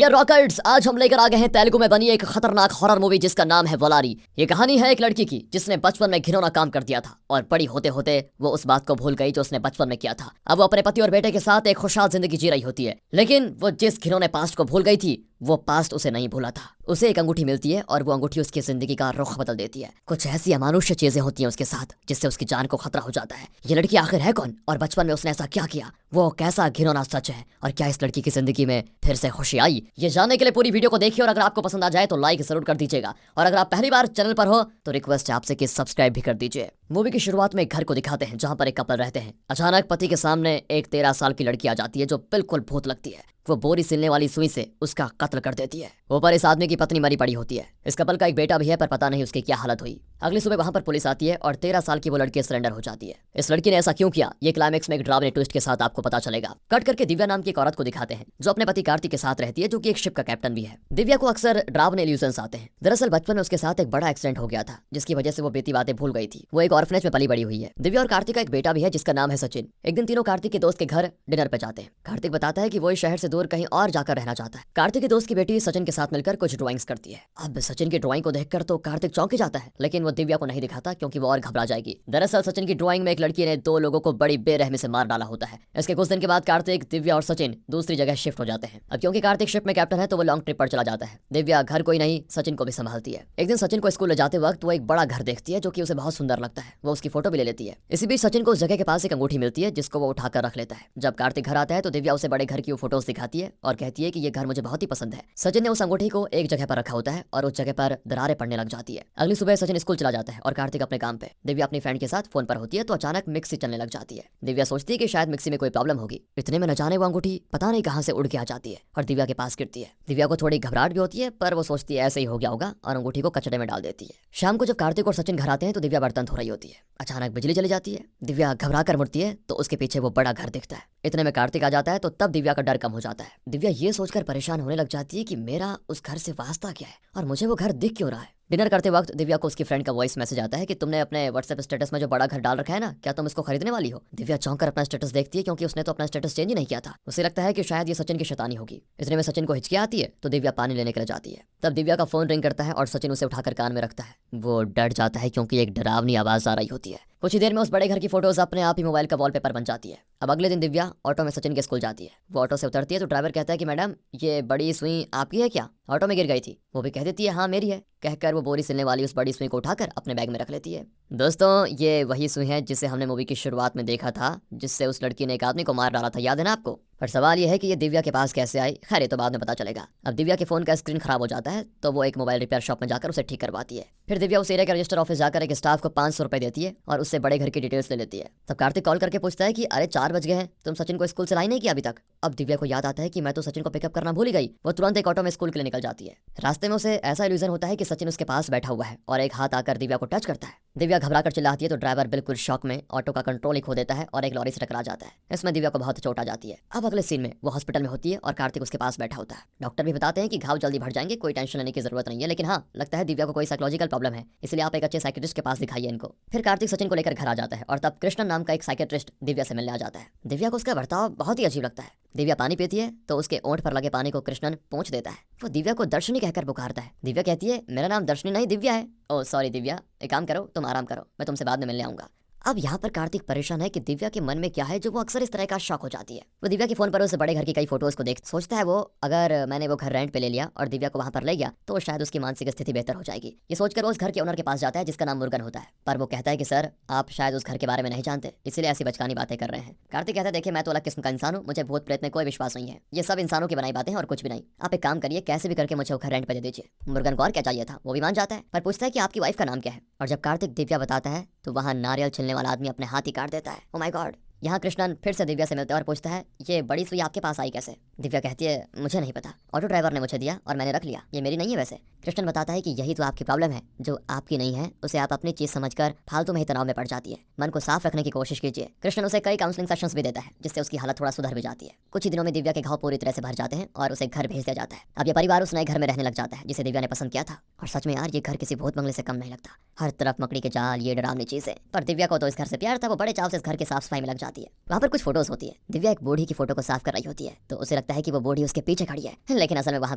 ये रॉकेट्स आज हम लेकर आ गए हैं तेलुगु में बनी एक खतरनाक हॉरर मूवी जिसका नाम है वलारी। ये कहानी है एक लड़की की जिसने बचपन में घिनौना काम कर दिया था और बड़ी होते होते वो उस बात को भूल गई जो उसने बचपन में किया था। अब वो अपने पति और बेटे के साथ एक खुशहाल जिंदगी जी रही होती है, लेकिन वो जिस घिनौने पास्ट को भूल गई थी वो पास्ट उसे नहीं भूला था। उसे एक अंगूठी मिलती है और वो अंगूठी उसकी जिंदगी का रुख बदल देती है। कुछ ऐसी अमानुष्य चीजें होती हैं उसके साथ जिससे उसकी जान को खतरा हो जाता है। ये लड़की आखिर है कौन और बचपन में उसने ऐसा क्या किया? वो कैसा घिनौना सच है और क्या इस लड़की की जिंदगी में फिर से खुशी आई? ये जानने के लिए पूरी वीडियो को देखिए और अगर आपको पसंद आ जाए तो लाइक जरूर कर दीजिएगा और अगर आप पहली बार चैनल पर हो तो रिक्वेस्ट है आपसे कि सब्सक्राइब भी कर दीजिए। मूवी की शुरुआत में एक घर को दिखाते हैं जहाँ पर एक कपल रहते हैं। अचानक पति के सामने एक 13 साल की लड़की आ जाती है जो बिल्कुल भूत लगती है। वो बोरी सिलने वाली सुई से उसका कत्ल कर देती है। ऊपर इस आदमी की पत्नी मरी पड़ी होती है। इस कपल का एक बेटा भी है पर पता नहीं उसकी क्या हालत हुई। अगली सुबह वहां पर पुलिस आती है और 13 साल की वो लड़की सरेंडर हो जाती है। इस लड़की ने ऐसा क्यों किया ये क्लाइमेक्स में एक डरावने ट्विस्ट के साथ आपको पता चलेगा। कट करके दिव्या नाम की एक औरत को दिखाते हैं जो अपने पति कार्तिक के साथ रहती है, जो कि एक शिप का कैप्टन भी है। दिव्या को अक्सर डरावने इल्यूजन्स आते हैं। दरअसल बचपन में उसके साथ एक बड़ा एक्सीडेंट हो गया था जिसकी वजह से वो बीती बातें भूल गई थी। वो एक ऑर्फनेज में पली बड़ी हुई है। दिव्या और कार्तिक का एक बेटा भी है जिसका नाम है सचिन। एक दिन तीनों कार्तिक के दोस्त के घर डिनर पे जाते हैं। कार्तिक बताता है कि वो इस शहर से दूर कहीं और जाकर रहना चाहता है। कार्तिक के दोस्त की बेटी सचिन के साथ मिलकर कुछ ड्राइंग्स करती है। अब सचिन की ड्राइंग को देखकर तो कार्तिक चौंक जाता है, लेकिन वो दिव्या को नहीं दिखाता क्योंकि वो और घबरा जाएगी। दरअसल सचिन की ड्राइंग में एक लड़की ने 2 लोगों को बड़ी बेरहमी से मार डाला होता है। इसके कुछ दिन के बाद कार्तिक, दिव्या और सचिन दूसरी जगह शिफ्ट हो जाते हैं। अब क्योंकि कार्तिक शिप में कैप्टन है तो वो लॉन्ग ट्रिप पर चला जाता है। दिव्या घर कोई नहीं सचिन को भी संभालती है। एक दिन सचिन को स्कूल ले जाते वक्त वो एक बड़ा घर देखती है जो कि उसे बहुत सुंदर लगता है। वो उसकी फोटो भी ले लेती है। इसी बीच सचिन को उस जगह के पास एक अंगूठी मिलती है जिसको वो उठाकर रख लेता है। जब कार्तिक घर आता है तो दिव्या उसे बड़े घर की फोटोज दिखाती है और कहती है कि ये घर मुझे बहुत ही पसंद है। सचिन ने उस अंगूठी को एक जगह पर रखा होता है और उस जगह पर दरारें पड़ने लग जाती है। अगली सुबह सचिन स्कूल चला जाता है और कार्तिक अपने काम पे। दिव्या अपनी फ्रेंड के साथ फोन पर होती है तो अचानक मिक्सी चलने लग जाती है। दिव्या सोचती है कि शायद मिक्सी में कोई प्रॉब्लम होगी। इतने में न जाने वो अंगूठी पता नहीं कहां से उड़ के आ जाती है और दिव्या के पास गिरती है। दिव्या को थोड़ी घबराहट भी होती है पर वो सोचती है ऐसे ही हो गया होगा और अंगूठी को कचड़े में डाल देती है। शाम को जब कार्तिक और सचिन घर आते हैं तो दिव्या बर्तन धो रही होती है। अचानक बिजली चली जाती है। दिव्या घबरा कर मुड़ती है तो उसके पीछे वो बड़ा घर दिखता है। इतने में कार्तिक आ जाता है तो तब दिव्या का डर कम हो जाता है। दिव्या ये सोचकर परेशान होने लग जाती है कि मेरा उस घर से वास्ता क्या है और मुझे वो घर दिख क्यों रहा है। डिनर करते वक्त दिव्या को उसकी फ्रेंड का वॉइस मैसेज आता है कि तुमने अपने व्हाट्सएप स्टेटस में जो बड़ा घर डाल रखा है ना, क्या तुम इसको खरीदने वाली हो? दिव्या चौंक कर अपना स्टेटस देखती है क्योंकि उसने तो अपना स्टेटस चेंज ही नहीं किया था। उसे लगता है कि शायद ये सचिन की शैतानी होगी। इतने में सचिन को हिचकी आती है तो दिव्या पानी लेने के लिए जाती है। तब दिव्या का फोन रिंग करता है और सचिन उसे उठाकर कान में रखता है। वो डर जाता है क्योंकि एक डरावनी आवाज आ रही होती है। कुछ ही देर में उस बड़े घर की फोटोज अपने आप ही मोबाइल का वॉलपेपर बन जाती है। अब अगले दिन दिव्या ऑटो में सचिन के स्कूल जाती है। वो ऑटो से उतरती है तो ड्राइवर कहता है कि मैडम ये बड़ी सुई आपकी है क्या? ऑटो में गिर गई थी। वो भी कह देती है हाँ मेरी है। कहकर वो बोरी सिलने वाली उस बड़ी सुई को उठाकर अपने बैग में रख लेती है। दोस्तों ये वही सुई है जिसे हमने मूवी की शुरुआत में देखा था, जिससे उस लड़की ने एक आदमी को मार डाला था, याद है ना आपको? पर सवाल यह है कि ये दिव्या के पास कैसे आई। खैर ये तो बाद में पता चलेगा। अब दिव्या के फोन का स्क्रीन खराब हो जाता है तो वो एक मोबाइल रिपेयर शॉप में जाकर उसे ठीक करवाती है। फिर दिव्या उस एरिया के रजिस्टर ऑफिस जाकर एक स्टाफ को 500 रुपए देती है और उससे बड़े घर की डिटेल्स ले लेती है। तब कार्तिक कॉल करके पूछता है कि अरे 4 बज गए हैं, तुम सचिन को स्कूल से लाई नहीं किया अभी तक? अब दिव्या को याद आता है कि मैं तो सचिन को पिकअप करना भूल ही गई। वो तुरंत एक ऑटो में स्कूल के लिए निकल जाती है। रास्ते में उसे ऐसा इल्यूजन होता है कि सचिन उसके पास बैठा हुआ है और एक हाथ आकर दिव्या को टच करता है। दिव्या घबरा कर चिल्लाती है तो ड्राइवर बिल्कुल शॉक में ऑटो का कंट्रोल ही खो देता है और एक लॉरी से टकरा जाता है। इसमें दिव्या को बहुत चोट आ जाती है। अब अगले सीन में वो हॉस्पिटल में होती है और कार्तिक उसके पास बैठा होता है। डॉक्टर भी बताते हैं कि घाव जल्दी भर जाएंगे, कोई टेंशन लेने की जरूरत नहीं है, लेकिन हाँ लगता है दिव्या को कोई साइकोलॉजिकल प्रॉब्लम है, इसलिए आप एक अच्छे साइकेट्रिस्ट के पास दिखाइए इनको। फिर कार्तिक सचिन को लेकर घर आ जाता है और तब कृष्णन नाम का एक साइकेट्रिस्ट दिव्या से मिलने आ जाता है। दिव्या को उसका बर्ताव बहुत ही अजीब लगता है। दिव्या पानी पीती है तो उसके ओंठ पर लगे पानी को कृष्णन पोंछ देता है। वो दिव्या को दर्शनी कहकर पुकारता है। दिव्या कहती है मेरा नाम दर्शनी नहीं दिव्या है। ओह सॉरी दिव्या, एक काम करो तुम आराम करो, मैं तुमसे बाद में मिलने आऊंगा। अब यहाँ पर कार्तिक परेशान है कि दिव्या के मन में क्या है जो वो अक्सर इस तरह का शॉक हो जाती है। वो दिव्या के फोन पर उस बड़े घर की कई फोटोज को देख सोचता है वो अगर मैंने वो घर रेंट पे ले लिया और दिव्या को वहाँ पर ले गया तो शायद उसकी मानसिक स्थिति बेहतर हो जाएगी। ये सोचकर वो उस घर के ओनर के पास जाता है जिसका नाम मुर्गन होता है। पर वो कहता है कि सर आप शायद उस घर के बारे में नहीं जानते, इसलिए ऐसी बचकानी बातें कर रहे हैं। कार्तिक कहता है देखिए मैं तो अलग किस्म का इंसान हूँ, मुझे भूत प्रेत में कोई विश्वास नहीं है, ये सब इंसानों की बनाई बातें हैं और कुछ भी नहीं। आप एक काम करिए कैसे भी करके मुझे वो घर रेंट पे दे दीजिए। मुर्गन को और क्या चाहिए था, वो भी मान जाता है पर पूछता है कि आपकी वाइफ का नाम क्या है। और जब कार्तिक दिव्या बताता है तो वहाँ नारियल छिलने वाला आदमी अपने हाथ ही काट देता है। Oh my God. यहाँ कृष्णन फिर से दिव्या से मिलता है और पूछता है ये बड़ी सुई आपके पास आई कैसे? दिव्या कहती है मुझे नहीं पता, ऑटो ड्राइवर ने मुझे दिया और मैंने रख लिया, ये मेरी नहीं है वैसे। कृष्णन बताता है कि यही तो आपकी प्रॉब्लम है, जो आपकी नहीं है उसे आप अपनी चीज समझकर फालतू में ही तनाव में पड़ जाती है। मन को साफ रखने की कोशिश कीजिए। कृष्णन उसे कई काउंसलिंग सेशंस भी देता है जिससे उसकी हालत थोड़ा सुधर भी जाती है। कुछ ही दिनों में दिव्या के घाव पूरी तरह से भर जाते हैं और उसे घर भेज दिया जाता है। अब ये परिवार उस नए घर में रहने लग जाता है जिसे दिव्या ने पसंद किया था। और सच में यार ये घर किसी भूत बंगले से कम नहीं लगता। हर तरफ मकड़ी के जाल, ये डरावनी चीजें। पर दिव्या को तो इस घर से प्यार था, वो बड़े चाव से इस घर की साफ सफाई में लग जाती है। जाती है। वहाँ पर कुछ फोटोज होती है। दिव्या एक बूढ़ी की फोटो को साफ कर रही होती है तो उसे लगता है कि वो बूढ़ी उसके पीछे खड़ी है, लेकिन असल में वहाँ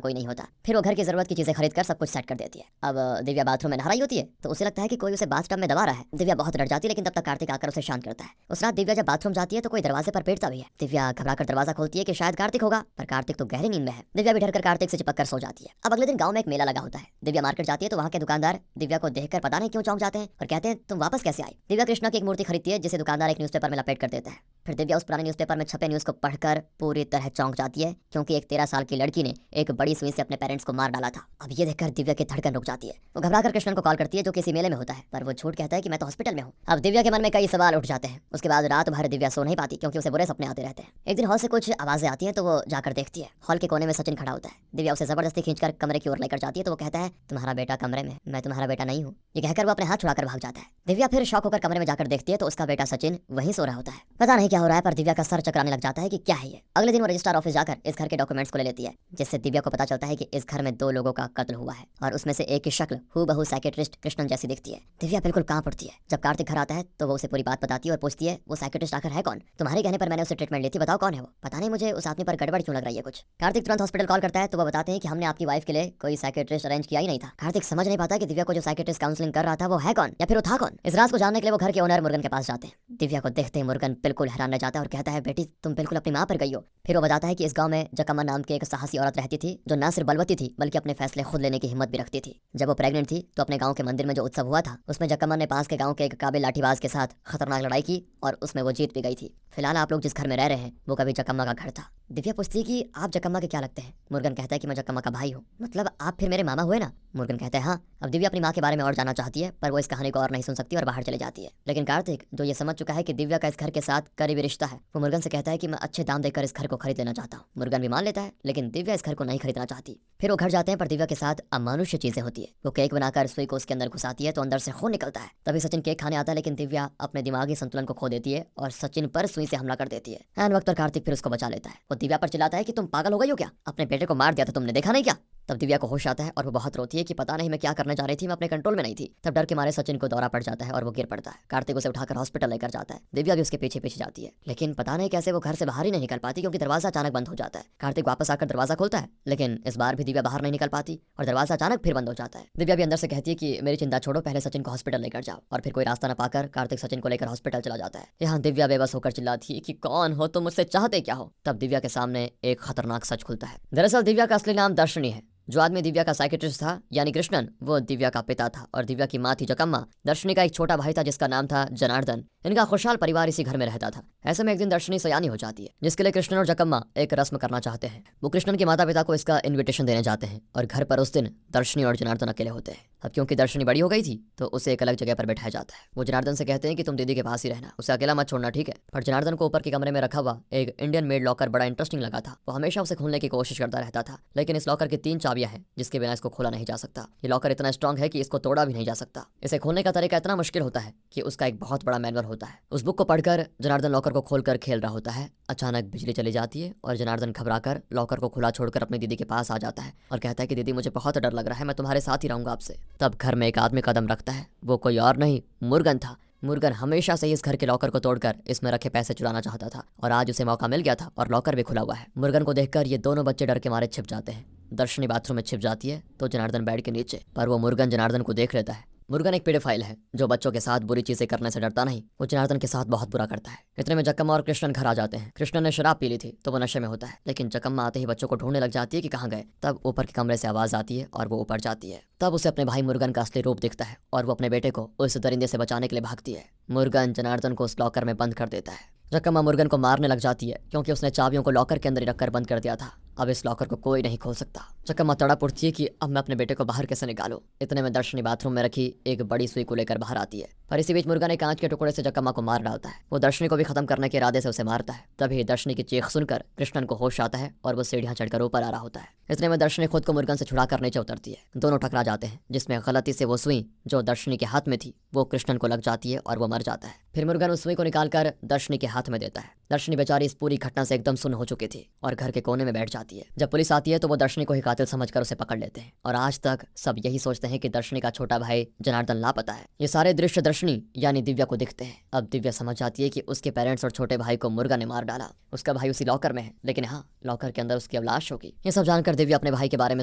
कोई नहीं होता। फिर वो घर की जरूरत की चीजें खरीद कर सब कुछ सेट कर देती है। अब दिव्या बाथरूम में नहा रही होती है तो उसे लगता है कि कोई उसे बाथटब में दबा रहा है। दिव्या बहुत डर जाती है, लेकिन तब तक कार्तिक आकर उसे शांत करता है। उस रात दिव्या जब बाथरूम जाती है तो कोई दरवाजे पर पीटता भी है। दिव्या घबराकर दरवाजा खोलती है कि शायद कार्तिक होगा, पर कार्तिक तो गहरी नींद में है। दिव्या भी डरकर कार्तिक से चिपक कर सो जाती है। अब अगले दिन गांव में एक मेला लगा होता है। दिव्या मार्केट जाती है तो वहाँ के दुकानदार दिव्या को देखकर पता नहीं क्यों चौंक जाते हैं और कहते हैं तुम वापस कैसे आई। दिव्या कृष्णा की एक मूर्ति खरीदती है जिसे दुकानदार एक न्यूज़पेपर में लपेट कर देता है। फिर दिव्या उस पुराने न्यूज़पेपर में छपे न्यूज़ को पढ़कर पूरी तरह चौंक जाती है, क्योंकि एक 13 साल की लड़की ने एक बड़ी सुई से अपने पेरेंट्स को मार डाला था। अब ये देखकर दिव्या की धड़कन रुक जाती है। वो घबराकर कृष्णन को कॉल करती है जो किसी मेले में होता है, पर वो झूठ कहता है कि मैं तो हॉस्पिटल में हूँ। अब दिव्या के मन में कई सवाल उठ जाते हैं। उसके बाद रात भर दिव्या सो नहीं पाती क्योंकि उसे बुरे सपने आते रहते हैं। एक दिन हॉल से कुछ आवाजें आती हैं तो वो जाकर देखती है। हॉल के कोने में सचिन खड़ा होता है। दिव्या उसे जबरदस्ती खींचकर कमरे की ओर लेकर जाती है तो वो कहता है तुम्हारा बेटा कमरे में, मैं तुम्हारा बेटा नहीं हूँ। ये कहकर वो अपने हाथ छुड़ाकर भाग जाता है। दिव्या फिर शॉक होकर कमरे में जाकर देखती है तो उसका बेटा सचिन वहीं सो रहा होता है। पता नहीं क्या हो रहा है, पर दिव्या का सर चकराने लग जाता है कि क्या है ये। अगले दिन वो रजिस्ट्रार ऑफिस जाकर इस घर के डॉक्यूमेंट्स को ले लेती है, जिससे दिव्या को पता चलता है कि इस घर में 2 लोगों का कत्ल हुआ है और उसमें से एक की शक्ल हूबहू साइकेट्रिस्ट कृष्णन जैसी दिखती है। दिव्या बिल्कुल कांप उठती है। जब कार्तिक घर आता है तो वो उसे पूरी बात बताती है और पूछती है वो साइकेट्रिस्ट आखिर है कौन। तुम्हारे कहने पर मैंने उसे ट्रीटमेंट ली थी, बताओ कौन है वो। पता नहीं मुझे उस आदमी पर गड़बड़ क्यों लग रही है कुछ। कार्तिक तुरंत हॉस्पिटल कॉल करता है तो वो बताते हैं कि हमने आपकी वाइफ के लिए कोई साइकेट्रिस्ट अरेंज किया ही नहीं था। कार्तिक समझ नहीं पाता कि दिव्या को जो साइकेट्रिस्ट काउंसलिंग कर रहा था वो है कौन या फिर वो था कौन। इस राज को जानने के लिए वो घर के ओनर मुर्गन के पास जाते हैं। दिव्या को देखते ही मुर्गन बिल्कुल हैरान रह जाता है और कहता है बेटी तुम बिल्कुल अपनी माँ पर गई हो। फिर वो बताता है कि इस गांव में जकम्मा नाम की एक साहसी औरत रहती थी जो न सिर्फ बलवती थी बल्कि अपने फैसले खुद लेने की हिम्मत भी रखती थी। जब वो प्रेग्नेंट थी तो अपने गांव के मंदिर में जो उत्सव हुआ था उसमें जकम्मा ने पास के गांव के एक काबिल लाठीबाज के साथ खतरनाक लड़ाई की और उसमें वो जीत भी गई थी। फिलहाल आप लोग जिस घर में रह रहे हैं वो कभी जकम्मा का घर था। दिव्या पूछती है कि आप जकम्मा के क्या लगते हैं। मुर्गन कहता है कि मैं जकम्मा का भाई हूँ। मतलब आप फिर मेरे मामा हुए ना। मुर्गन कहता है हाँ। अब दिव्या अपनी माँ के बारे में और जानना चाहती है, पर वो इस कहानी को और नहीं सुन सकती और बाहर चले जाती है। लेकिन कार्तिक जो ये समझ चुका है कि दिव्या का इस घर के साथ करीबी रिश्ता है, वो मुर्गन से कहता है कि मैं अच्छे दाम देकर इस घर को खरीद लेना चाहता हूँ। मुर्गन भी मान लेता है, लेकिन दिव्या इस घर को नहीं खरीदना चाहती। फिर वो घर जाते हैं पर दिव्या के साथ अमानुष्य चीजें होती है। वो केक बनाकर सुई को उसके अंदर घुसाती है तो अंदर से खून निकलता है। तभी सचिन केक खाने आता है, लेकिन दिव्या अपने दिमागी संतुलन को खो देती है और सचिन पर सुई से हमला कर देती है। ऐन वक्त पर कार्तिक फिर उसको बचा लेता है। वो दिव्या पर चिल्लाता है कि तुम पागल हो गई हो क्या, अपने बेटे को मार दिया था तुमने, देखा नहीं क्या। तब दिव्या को होश आता है और वो बहुत रोती है कि पता नहीं मैं क्या करने जा रही थी, मैं अपने कंट्रोल में नहीं थी। तब डर के मारे सचिन को दौरा पड़ जाता है और वो गिर पड़ता है। कार्तिक उसे उठाकर हॉस्पिटल लेकर जाता है। दिव्या भी उसके पीछे पीछे जाती है, लेकिन पता नहीं कैसे वो घर से बाहर ही नहीं निकल पाती क्योंकि दरवाजा अचानक बंद हो जाता है। कार्तिक वापस आकर दरवाजा खोलता है, लेकिन इस बार भी दिव्या बाहर नहीं निकल पाती और दरवाजा अचानक फिर बंद हो जाता है। दिव्या भी अंदर से कहती है कि मेरी चिंता छोड़ो, पहले सचिन को हॉस्पिटल लेकर जाओ। और फिर कोई रास्ता न पाकर कार्तिक सचिन को लेकर हॉस्पिटल चला जाता है। यहाँ दिव्या बेबस होकर चिल्लाती है कि कौन हो तुम, मुझसे चाहते क्या हो। तब दिव्या के सामने एक खतरनाक सच खुलता है। दरअसल दिव्या का असली नाम दर्शनी है। जो आदमी दिव्या का साइकेट्रिस्ट था यानी कृष्णन, वो दिव्या का पिता था और दिव्या की माँ थी जकम्मा। दर्शनी का एक छोटा भाई था जिसका नाम था जनार्दन। इनका खुशहाल परिवार इसी घर में रहता था। ऐसे में एक दिन दर्शनी सयानी हो जाती है, जिसके लिए कृष्णन और जकम्मा एक रस्म करना चाहते हैं। वो कृष्णन के माता पिता को इसका इन्विटेशन देने जाते हैं और घर पर उस दिन दर्शनी और जनार्दन अकेले होते हैं। अब क्योंकि दर्शनी बड़ी हो गई थी तो उसे एक अलग जगह पर बैठाया जाता है। वो जनार्दन से कहते हैं कि तुम दीदी के पास ही रहना, उसे अकेला मत छोड़ना, ठीक है। पर जनार्दन को ऊपर के कमरे में रखा हुआ एक इंडियन मेड लॉकर बड़ा इंटरेस्टिंग लगा था। वो हमेशा उसे खोलने की कोशिश करता रहता था, लेकिन इस लॉकर की 3 चाबियां हैं जिसके बिना इसको खोला नहीं जा सकता। ये लॉकर इतना स्ट्रांग है कि इसको तोड़ा भी नहीं जा सकता। इसे खोलने का तरीका इतना मुश्किल होता है कि उसका एक बहुत बड़ा मैनुअल होता है। उस बुक को पढ़कर जनार्दन लॉकर को खोलकर खेल रहा होता है। अचानक बिजली चली जाती है और जनार्दन घबराकर लॉकर को खुला छोड़कर अपनी दीदी के पास आ जाता है और कहता है कि दीदी मुझे बहुत डर लग रहा है, मैं तुम्हारे साथ ही रहूंगा आपसे। तब घर में एक आदमी कदम रखता है। वो कोई और नहीं, मुर्गन था। मुर्गन हमेशा से इस घर के लॉकर को तोड़कर इसमें रखे पैसे चुराना चाहता था और आज उसे मौका मिल गया था और लॉकर भी खुला हुआ है। मुर्गन को देखकर ये दोनों बच्चे डर के मारे छिप जाते हैं। दर्शनी बाथरूम में छिप जाती है तो जनार्दन बेड के नीचे, पर वो मुर्गन जनार्दन को देख लेता है। मुर्गन एक पेडोफाइल है जो बच्चों के साथ बुरी चीजें करने से डरता नहीं। वो जनार्दन के साथ बहुत बुरा करता है। इतने में जकम्मा और कृष्णन घर आ जाते हैं। कृष्णन ने शराब पी ली थी तो वो नशे में होता है, लेकिन जकम्मा आते ही बच्चों को ढूंढने लग जाती है कि कहाँ गए। तब ऊपर के कमरे से आवाज आती है और वो ऊपर जाती है। तब उसे अपने भाई मुर्गन का असली रूप दिखता है और वो अपने बेटे को उस दरिंदे से बचाने के लिए भागती है। मुर्गन जनार्दन को उस लॉकर में बंद कर देता है। जकम्मा मुर्गन को मारने लग जाती है क्योंकि उसने चाबियों को लॉकर के अंदर ही रखकर बंद कर दिया था। अब इस लॉकर को कोई नहीं खोल सकता। जकम्मा तड़प उठती है कि अब मैं अपने बेटे को बाहर कैसे निकालूं। इतने में दर्शनी बाथरूम में रखी एक बड़ी सुई को लेकर बाहर आती है, पर इसी बीच मुर्गन एक कांच के टुकड़े से जकम्मा को मार डालता है। वो दर्शनी को भी खत्म करने के इरादे से उसे मारता है। तभी दर्शनी की चीख सुनकर कृष्णन को होश आता है और वो सीढ़ियां चढ़कर ऊपर आ रहा होता है। इतने में दर्शनी खुद को मुर्गन से छुड़ाकर नीचे उतरती है। दोनों टकरा जाते हैं, जिसमें गलती से वो सुई जो दर्शनी के हाथ में थी वो कृष्णन को लग जाती है और वो मर जाता है। फिर मुर्गन उस सुई को निकालकर दर्शनी के हाथ में देता है। दर्शनी बेचारी इस पूरी घटना से एकदम सुन्न हो चुकी थी और घर के कोने में बैठ जाती है। जब पुलिस आती है तो वो दर्शनी को ही कातिल समझकर उसे पकड़ लेते हैं और आज तक सब यही सोचते हैं कि दर्शनी का छोटा भाई जनार्दन लापता है। ये सारे दृश्य दर्शनी यानी दिव्या को दिखते हैं। अब दिव्या समझ जाती है कि उसके पेरेंट्स और छोटे भाई को मुर्गा ने मार डाला। उसका भाई उसी लॉकर में है, लेकिन हाँ, लॉकर के अंदर उसकी लाश होगी। ये सब जानकर दिव्या अपने भाई के बारे में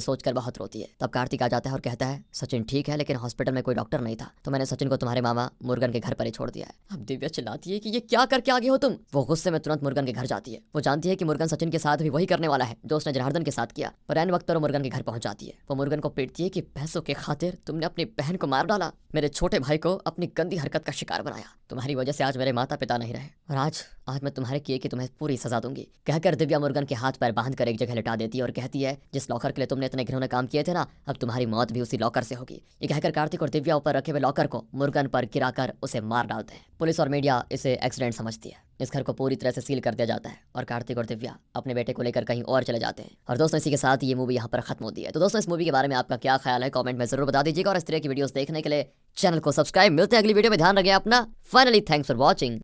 सोचकर बहुत रोती है। तब कार्तिक आ जाता है और कहता है, सचिन ठीक है, लेकिन हॉस्पिटल में कोई डॉक्टर नहीं था, तो मैंने सचिन को तुम्हारे मामा मुर्गन के घर पर ही छोड़ दिया है। अब दिव्या चिल्लाती है कि ये क्या करके आ गए हो तुम। वो गुस्से में तुरंत मुर्गन के घर जाती है। वो जानती है कि मुर्गन सचिन के साथ भी वही करने वाला है जो उसने जनार्दन के साथ किया। पर ऐन वक्त पर वो मुर्गन के घर पहुंच जाती है। वो मुर्गन को पीटती है कि पैसों के खातिर तुमने अपनी बहन को मार डाला, मेरे छोटे भाई को अपनी गंदी हरकत का शिकार बनाया। तुम्हारी वजह से आज मेरे माता पिता नहीं रहे और आज मैं तुम्हारे किए कि तुम्हें पूरी सजा दूंगी। कहकर दिव्या मुर्गन के हाथ पैर बांध कर एक जगह लिटा देती है और कहती है, जिस लॉकर के लिए तुमने इतने घिनौने काम किए थे ना, अब तुम्हारी मौत भी उसी लॉकर से होगी। ये कहकर कार्तिक और दिव्या ऊपर रखे हुए लॉकर को मुर्गन पर गिराकर उसे मार डालते हैं। पुलिस और मीडिया इसे एक्सीडेंट समझती है। इस घर को पूरी तरह से सील कर दिया जाता है और कार्तिक और दिव्या अपने बेटे को लेकर कहीं और चले जाते हैं। और दोस्तों, इसी के साथ ये मूवी यहाँ पर खत्म होती है। तो दोस्तों, इस मूवी के बारे में आपका क्या ख्याल है, कमेंट में जरूर बता दीजिएगा और इस तरह की वीडियोस देखने के लिए चैनल को सब्सक्राइब। मिलते हैं अगली वीडियो में, ध्यान रखें अपना। Finally thanks for watching.